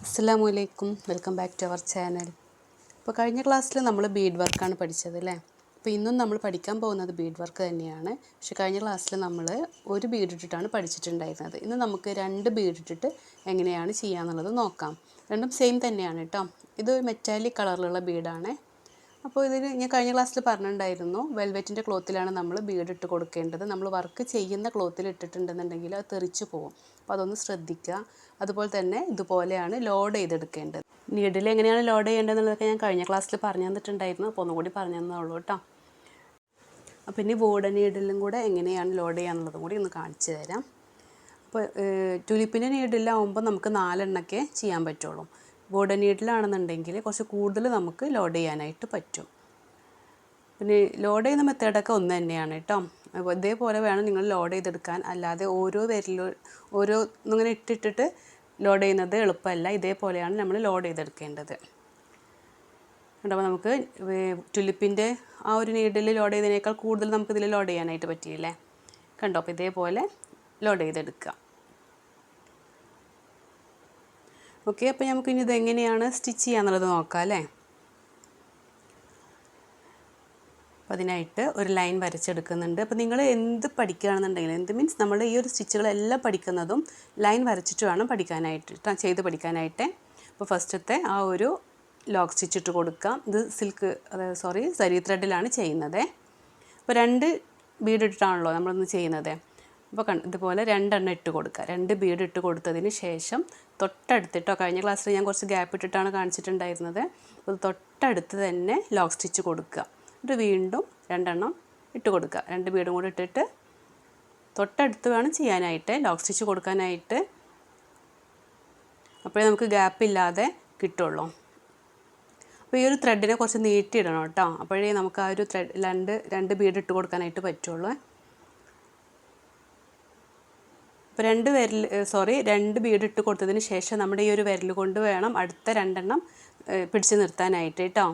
അസ്സലാമലൈക്കും, welcome back to our channel. ഇപ്പോൾ കഴിഞ്ഞ ക്ലാസ്സിൽ നമ്മൾ ബീഡ് വർക്കാണ് പഠിച്ചത് അല്ലേ. അപ്പോൾ ഇന്നും നമ്മൾ പഠിക്കാൻ പോകുന്നത് ബീഡ് വർക്ക് തന്നെയാണ്. പക്ഷെ കഴിഞ്ഞ ക്ലാസ്സിൽ നമ്മൾ ഒരു ബീഡ് ഇട്ടിട്ടാണ് പഠിച്ചിട്ടുണ്ടായിരുന്നത്. ഇന്ന് നമുക്ക് 2 ബീഡ് ഇട്ടിട്ട് എങ്ങനെയാണ് ചെയ്യാന്നുള്ളത് നോക്കാം. രണ്ടും സെയിം തന്നെയാണ് കേട്ടോ. ഇത് മെറ്റാലിക് കളറിലുള്ള ബീഡാണ്. അപ്പോൾ ഇതിന് ഞാൻ കഴിഞ്ഞ ക്ലാസ്സിൽ പറഞ്ഞിട്ടുണ്ടായിരുന്നു, വെൽവെറ്റിൻ്റെ ക്ലോത്തിലാണ് നമ്മൾ ബീഡ് ഇട്ട് കൊടുക്കേണ്ടത്. നമ്മൾ വർക്ക് ചെയ്യുന്ന ക്ലോത്തിൽ ഇട്ടിട്ടുണ്ടെന്നുണ്ടെങ്കിൽ അത് തെറിച്ച് പോകും. അപ്പോൾ അതൊന്ന് ശ്രദ്ധിക്കുക. അതുപോലെ തന്നെ ഇതുപോലെയാണ് ലോഡ് ചെയ്തെടുക്കേണ്ടത്. നീഡിൽ എങ്ങനെയാണ് ലോഡ് ചെയ്യേണ്ടതെന്നുള്ളതൊക്കെ ഞാൻ കഴിഞ്ഞ ക്ലാസ്സിൽ പറഞ്ഞു തന്നിട്ടുണ്ടായിരുന്നു. അപ്പോൾ ഒന്നുകൂടി പറഞ്ഞു തന്നുള്ളൂ കേട്ടോ. അപ്പോൾ ഇനി വൂഡൻ നീഡിലും കൂടെ എങ്ങനെയാണ് ലോഡ് ചെയ്യാന്നുള്ളതും കൂടി ഒന്ന് കാണിച്ചു തരാം. അപ്പോൾ ടുലിപ്പിൻ്റെ നീഡിലാവുമ്പോൾ നമുക്ക് 4 എണ്ണമൊക്കെ ചെയ്യാൻ പറ്റുള്ളൂ. വൂഡൻ നീഡിലാണെന്നുണ്ടെങ്കിൽ കുറച്ച് കൂടുതൽ നമുക്ക് ലോഡ് ചെയ്യാനായിട്ട് പറ്റും. പിന്നെ ലോഡ് ചെയ്യുന്ന മെത്തേഡൊക്കെ ഒന്ന് തന്നെയാണ് കേട്ടോ. അപ്പോൾ ഇതേപോലെ വേണം നിങ്ങൾ ലോഡ് ചെയ്തെടുക്കാൻ. അല്ലാതെ ഓരോന്നിങ്ങനെ ഇട്ടിട്ട് ലോഡ് ചെയ്യുന്നത് എളുപ്പമല്ല. ഇതേപോലെയാണ് നമ്മൾ ലോഡ് ചെയ്തെടുക്കേണ്ടത്. അപ്പോൾ നമുക്ക് ടുലിപ്പിൻ്റെ ആ ഒരു നീഡിൽ ലോഡ് ചെയ്തതിനേക്കാൾ കൂടുതൽ നമുക്കിതിൽ ലോഡ് ചെയ്യാനായിട്ട് പറ്റിയില്ലേ. കണ്ടോ. അപ്പോൾ ഇതേപോലെ ലോഡ് ചെയ്തെടുക്കുക. ഓക്കെ. അപ്പോൾ നമുക്കിനി ഇതെങ്ങനെയാണ് സ്റ്റിച്ച് ചെയ്യാന്നുള്ളത് നോക്കാം അല്ലേ. അപ്പോൾ അതിനായിട്ട് ഒരു ലൈൻ വരച്ചെടുക്കുന്നുണ്ട്. അപ്പോൾ നിങ്ങൾ എന്ത് പഠിക്കുകയാണെന്നുണ്ടെങ്കിൽ, എന്ത് മീൻസ് നമ്മൾ ഈ ഒരു സ്റ്റിച്ചുകളെല്ലാം പഠിക്കുന്നതും ലൈൻ വരച്ചിട്ട് വേണം ചെയ്ത് പഠിക്കാനായിട്ട്. അപ്പോൾ ഫസ്റ്റത്തെ ആ ഒരു ലോക്ക് സ്റ്റിച്ച് ഇട്ട് കൊടുക്കാം. ഇത് സരി ത്രെഡിലാണ് ചെയ്യുന്നത്. അപ്പോൾ 2 ബീഡ് ഇട്ടിട്ടാണല്ലോ നമ്മളൊന്ന് ചെയ്യുന്നത്. അപ്പോൾ ഇതുപോലെ 2 എണ്ണം ഇട്ട് കൊടുക്കുക. 2 ബീഡ് ഇട്ട് കൊടുത്തതിന് ശേഷം തൊട്ടടുത്തിട്ടോ, കഴിഞ്ഞ ക്ലാസ്സിൽ ഞാൻ കുറച്ച് ഗ്യാപ്പ് ഇട്ടിട്ടാണ് കാണിച്ചിട്ടുണ്ടായിരുന്നത്. അപ്പോൾ തൊട്ടടുത്ത് തന്നെ ലോക്ക് സ്റ്റിച്ച് കൊടുക്കുക. എന്നിട്ട് വീണ്ടും 2 എണ്ണം ഇട്ട് കൊടുക്കുക. 2 ബീഡും കൂടി ഇട്ടിട്ട് തൊട്ടടുത്ത് വേണം ചെയ്യാനായിട്ട്, ലോക്ക് സ്റ്റിച്ച് കൊടുക്കാനായിട്ട്. അപ്പോഴേ നമുക്ക് ഗ്യാപ്പ് ഇല്ലാതെ കിട്ടുള്ളൂ. അപ്പോൾ ഈ ഒരു ത്രെഡിനെ കുറച്ച് നീട്ടിയിടണം കേട്ടോ. അപ്പോഴേ നമുക്ക് ആ ഒരു രണ്ട് ബീഡ് ഇട്ട് കൊടുക്കാനായിട്ട് പറ്റുള്ളൂ. അപ്പോൾ 2 ബീഡ് ഇട്ട് കൊടുത്തതിന് ശേഷം നമ്മുടെ ഈ ഒരു വിരൽ കൊണ്ട് വേണം അടുത്ത 2 എണ്ണം പിടിച്ച് നിർത്താനായിട്ട് കേട്ടോ.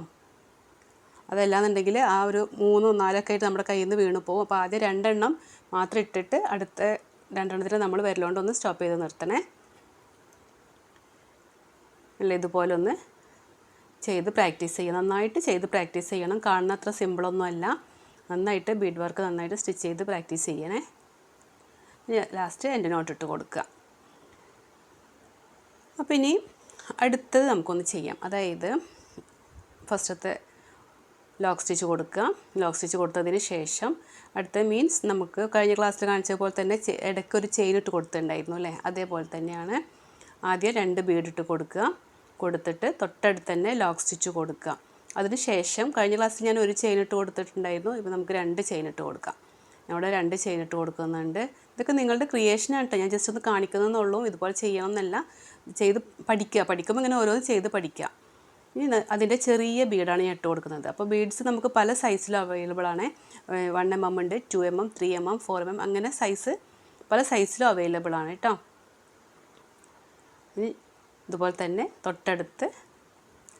അതല്ലാന്നുണ്ടെങ്കിൽ ആ ഒരു 3 4 ഒക്കെ ആയിട്ട് നമ്മുടെ കയ്യിൽ നിന്ന് വീണ് പോകും. അപ്പോൾ ആദ്യം 2 എണ്ണം മാത്രം ഇട്ടിട്ട് അടുത്ത 2 എണ്ണത്തിൽ നമ്മൾ വിരലുകൊണ്ടൊന്ന് സ്റ്റോപ്പ് ചെയ്ത് നിർത്തണേ. അല്ല, ഇതുപോലെ ഒന്ന് ചെയ്ത് പ്രാക്ടീസ് ചെയ്യുക. നന്നായിട്ട് ചെയ്ത് പ്രാക്ടീസ് ചെയ്യണം. കാണുന്നത്ര സിമ്പിളൊന്നും അല്ല. നന്നായിട്ട് ബീഡ് വർക്ക് നന്നായിട്ട് സ്റ്റിച്ച് ചെയ്ത് പ്രാക്ടീസ് ചെയ്യണേ. ലാസ്റ്റ് എൻ്റെ നോട്ട് ഇട്ട് കൊടുക്കുക. അപ്പോൾ ഇനി അടുത്തത് നമുക്കൊന്ന് ചെയ്യാം. അതായത് ഫസ്റ്റത്തെ ലോക്ക് സ്റ്റിച്ച് കൊടുക്കുക. ലോക്ക് സ്റ്റിച്ച് കൊടുത്തതിന് ശേഷം അടുത്ത മീൻസ് നമുക്ക് കഴിഞ്ഞ ക്ലാസ്സിൽ കാണിച്ച പോലെ തന്നെ ഇടയ്ക്ക് ഒരു ചെയിൻ ഇട്ട് കൊടുത്തിട്ടുണ്ടായിരുന്നു അല്ലേ. അതേപോലെ തന്നെയാണ് ആദ്യം 2 ബീഡ് ഇട്ട് കൊടുത്തിട്ട് തൊട്ടടുത്ത് തന്നെ ലോക്ക് സ്റ്റിച്ച് കൊടുക്കുക. അതിന് ശേഷം കഴിഞ്ഞ ക്ലാസ്സിൽ ഞാൻ ഒരു ചെയിൻ ഇട്ട് കൊടുത്തിട്ടുണ്ടായിരുന്നു. ഇപ്പോൾ നമുക്ക് 2 ചെയിൻ ഇട്ട് കൊടുക്കാം. അവിടെ 2 ചെയിൻ ഇട്ട് കൊടുക്കുന്നുണ്ട്. ഇതൊക്കെ നിങ്ങളുടെ ക്രിയേഷനാണ് കേട്ടോ. ഞാൻ ജസ്റ്റ് ഒന്ന് കാണിക്കുന്നതെന്നുള്ളൂ. ഇതുപോലെ ചെയ്യണം എന്നല്ല, ചെയ്ത് പഠിക്കുമ്പോൾ ഇങ്ങനെ ഓരോന്ന് ചെയ്ത് പഠിക്കുക. ഇനി അതിൻ്റെ ചെറിയ ബീഡാണ് ഞാൻ ഇട്ട് കൊടുക്കുന്നത്. അപ്പോൾ ബീഡ്സ് നമുക്ക് പല സൈസിലും അവൈലബിൾ ആണ്. 1 mm ഉണ്ട്, 2 mm, 3 mm, 4 mm അങ്ങനെ പല സൈസിലും അവൈലബിൾ ആണ് കേട്ടോ. ഇനി ഇതുപോലെ തന്നെ തൊട്ടടുത്ത്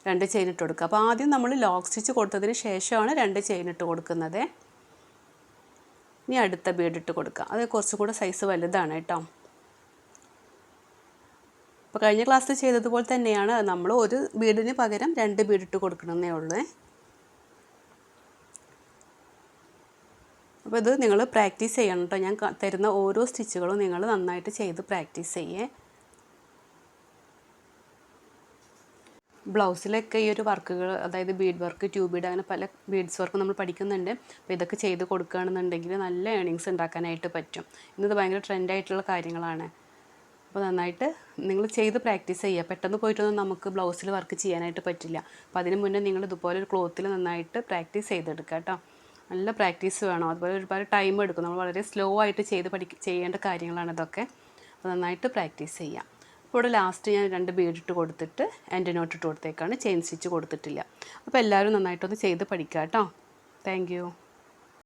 2 ചെയിൻ ഇട്ട് കൊടുക്കുക. അപ്പോൾ ആദ്യം നമ്മൾ ലോക്ക് സ്റ്റിച്ച് കൊടുത്തതിന് ശേഷമാണ് 2 ചെയിൻ ഇട്ട് കൊടുക്കുന്നത്. ഇനി അടുത്ത ബീഡ് ഇട്ട് കൊടുക്കുക. അത് കുറച്ചുകൂടെ സൈസ് വലുതാണ് കേട്ടോ. അപ്പോൾ കഴിഞ്ഞ ക്ലാസ്സിൽ ചെയ്തതുപോലെ തന്നെയാണ്. നമ്മൾ ഒരു ബീഡിന് പകരം 2 ബീഡ് ഇട്ട് കൊടുക്കണമെന്നേ ഉള്ളൂ. അപ്പോൾ ഇത് നിങ്ങൾ പ്രാക്ടീസ് ചെയ്യണം കേട്ടോ. ഞാൻ തരുന്ന ഓരോ സ്റ്റിച്ചുകളും നിങ്ങൾ നന്നായിട്ട് ചെയ്ത് പ്രാക്ടീസ് ചെയ്യേ. ബ്ലൗസിലൊക്കെ ഈ ഒരു വർക്കുകൾ, അതായത് ബീഡ് വർക്ക്, ട്യൂബ് ബീഡ്, അങ്ങനെ പല ബീഡ്സ് വർക്ക് നമ്മൾ പഠിക്കുന്നുണ്ട്. അപ്പോൾ ഇതൊക്കെ ചെയ്ത് കൊടുക്കുകയാണെന്നുണ്ടെങ്കിൽ നല്ല ഏണിങ്സ് ഉണ്ടാക്കാനായിട്ട് പറ്റും. ഇന്നത് ഭയങ്കര ട്രെൻഡായിട്ടുള്ള കാര്യങ്ങളാണ്. അപ്പോൾ നന്നായിട്ട് നിങ്ങൾ ചെയ്ത് പ്രാക്ടീസ് ചെയ്യുക. പെട്ടെന്ന് പോയിട്ടൊന്നും നമുക്ക് ബ്ലൗസിൽ വർക്ക് ചെയ്യാനായിട്ട് പറ്റില്ല. അപ്പോൾ അതിന് മുന്നേ നിങ്ങൾ ഇതുപോലെ ഒരു ക്ലോത്തിൽ നന്നായിട്ട് പ്രാക്ടീസ് ചെയ്തെടുക്കുക കേട്ടോ. നല്ല പ്രാക്ടീസ് വേണം. അതുപോലെ ഒരുപാട് ടൈം എടുക്കും. നമ്മൾ വളരെ സ്ലോ ആയിട്ട് ചെയ്യേണ്ട കാര്യങ്ങളാണ് ഇതൊക്കെ. അപ്പോൾ നന്നായിട്ട് പ്രാക്ടീസ് ചെയ്യാം. അപ്പോൾ ഇവിടെ ലാസ്റ്റ് ഞാൻ 2 ബീഡ് ഇട്ട് കൊടുത്തിട്ട് എൻ്റെ നോട്ട് ഇട്ട് കൊടുത്തേക്കാണ്. ചെയിൻ സ്റ്റിച്ച് കൊടുത്തിട്ടില്ല. അപ്പോൾ എല്ലാവരും നന്നായിട്ടൊന്ന് ചെയ്ത് പഠിക്കുക കേട്ടോ. Thank you.